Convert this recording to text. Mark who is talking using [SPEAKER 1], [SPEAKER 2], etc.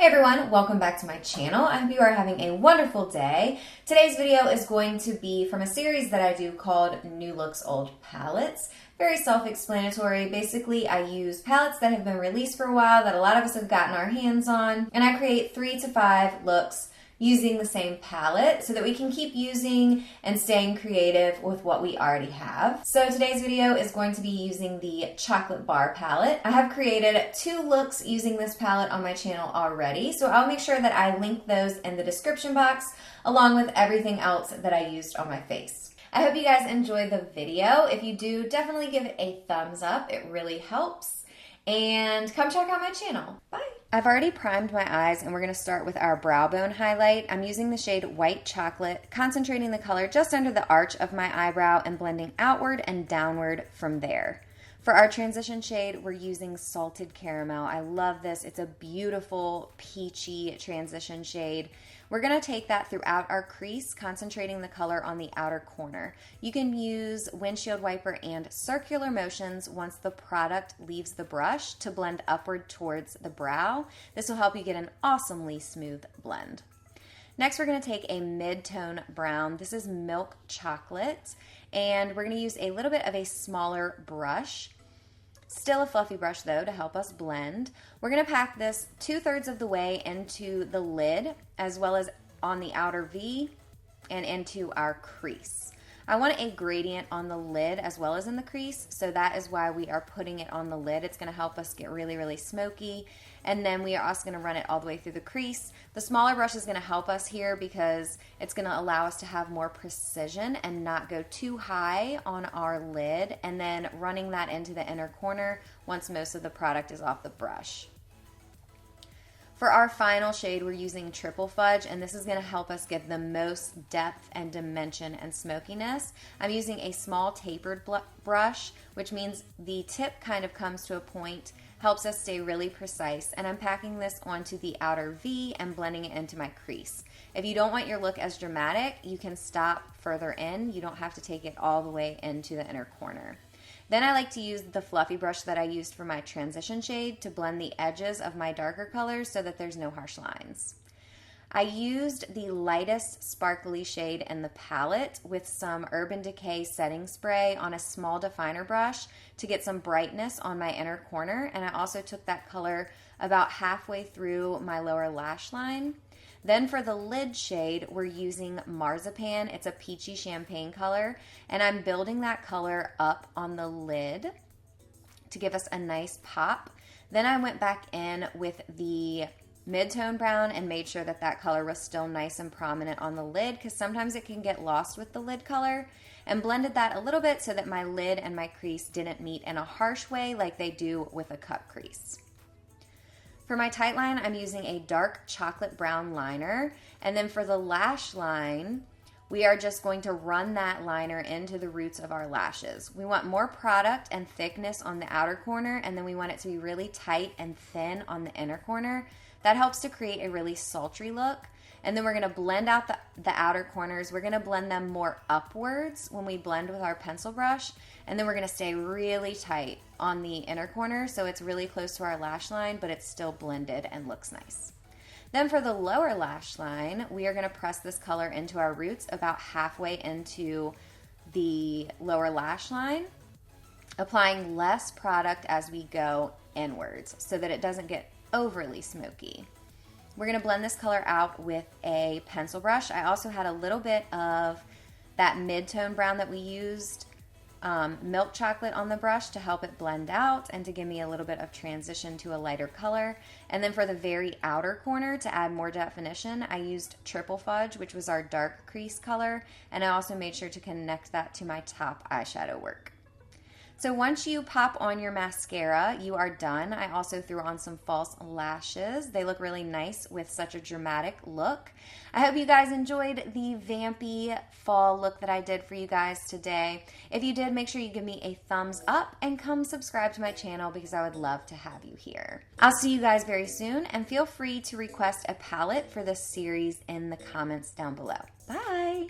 [SPEAKER 1] Hey everyone, welcome back to my channel. I hope you are having a wonderful day. Today's video is going to be from a series that I do called New Looks Old Palettes. Very self-explanatory. Basically, I use palettes that have been released for a while that a lot of us have gotten our hands on, and I create 3 to 5 looks using the same palette so that we can keep using and staying creative with what we already have. So today's video is going to be using the Chocolate Bar palette. I have created 2 looks using this palette on my channel already, so I'll make sure that I link those in the description box along with everything else that I used on my face. I hope you guys enjoyed the video. If you do, definitely give it a thumbs up. It really helps. And come check out my channel. Bye. I've already primed my eyes and we're going to start with our brow bone highlight. I'm using the shade White Chocolate, concentrating the color just under the arch of my eyebrow and blending outward and downward from there. For our transition shade, we're using Salted Caramel. I love this. It's a beautiful peachy transition shade. We're going to take that throughout our crease, concentrating the color on the outer corner. You can use windshield wiper and circular motions once the product leaves the brush to blend upward towards the brow. This will help you get an awesomely smooth blend. Next, we're going to take a mid-tone brown. This is Milk Chocolate, and we're going to use a little bit of a smaller brush. Still a fluffy brush though to help us blend. We're going to pack this 2/3 of the way into the lid as well as on the outer V and into our crease. I want a gradient on the lid as well as in the crease, so that is why we are putting it on the lid. It's going to help us get really, really smoky. And then we are also going to run it all the way through the crease. The smaller brush is going to help us here because it's going to allow us to have more precision and not go too high on our lid, and then running that into the inner corner once most of the product is off the brush. For our final shade, we're using Triple Fudge, and this is going to help us give the most depth and dimension and smokiness. I'm using a small tapered brush, which means the tip kind of comes to a point, helps us stay really precise, and I'm packing this onto the outer V and blending it into my crease. If you don't want your look as dramatic, you can stop further in. You don't have to take it all the way into the inner corner. Then I like to use the fluffy brush that I used for my transition shade to blend the edges of my darker colors so that there's no harsh lines. I used the lightest sparkly shade in the palette with some Urban Decay setting spray on a small definer brush to get some brightness on my inner corner, and I also took that color about halfway through my lower lash line. Then for the lid shade, we're using Marzipan. It's a peachy champagne color, and I'm building that color up on the lid to give us a nice pop. Then I went back in with the mid-tone brown and made sure that that color was still nice and prominent on the lid, because sometimes it can get lost with the lid color, and blended that a little bit so that my lid and my crease didn't meet in a harsh way like they do with a cut crease. For my tight line, I'm using a dark chocolate brown liner, and then for the lash line, we are just going to run that liner into the roots of our lashes. We want more product and thickness on the outer corner, and then we want it to be really tight and thin on the inner corner. That helps to create a really sultry look. And then we're going to blend out the outer corners. We're going to blend them more upwards when we blend with our pencil brush. And then we're going to stay really tight on the inner corner so it's really close to our lash line, but it's still blended and looks nice. Then for the lower lash line, we are going to press this color into our roots about halfway into the lower lash line, applying less product as we go inwards so that it doesn't get overly smoky. We're going to blend this color out with a pencil brush. I also had a little bit of that mid-tone brown that we used, Milk Chocolate, on the brush to help it blend out and to give me a little bit of transition to a lighter color. And then for the very outer corner, to add more definition, I used Triple Fudge, which was our dark crease color, and I also made sure to connect that to my top eyeshadow work. So once you pop on your mascara, you are done. I also threw on some false lashes. They look really nice with such a dramatic look. I hope you guys enjoyed the vampy fall look that I did for you guys today. If you did, make sure you give me a thumbs up and come subscribe to my channel because I would love to have you here. I'll see you guys very soon, and feel free to request a palette for this series in the comments down below. Bye!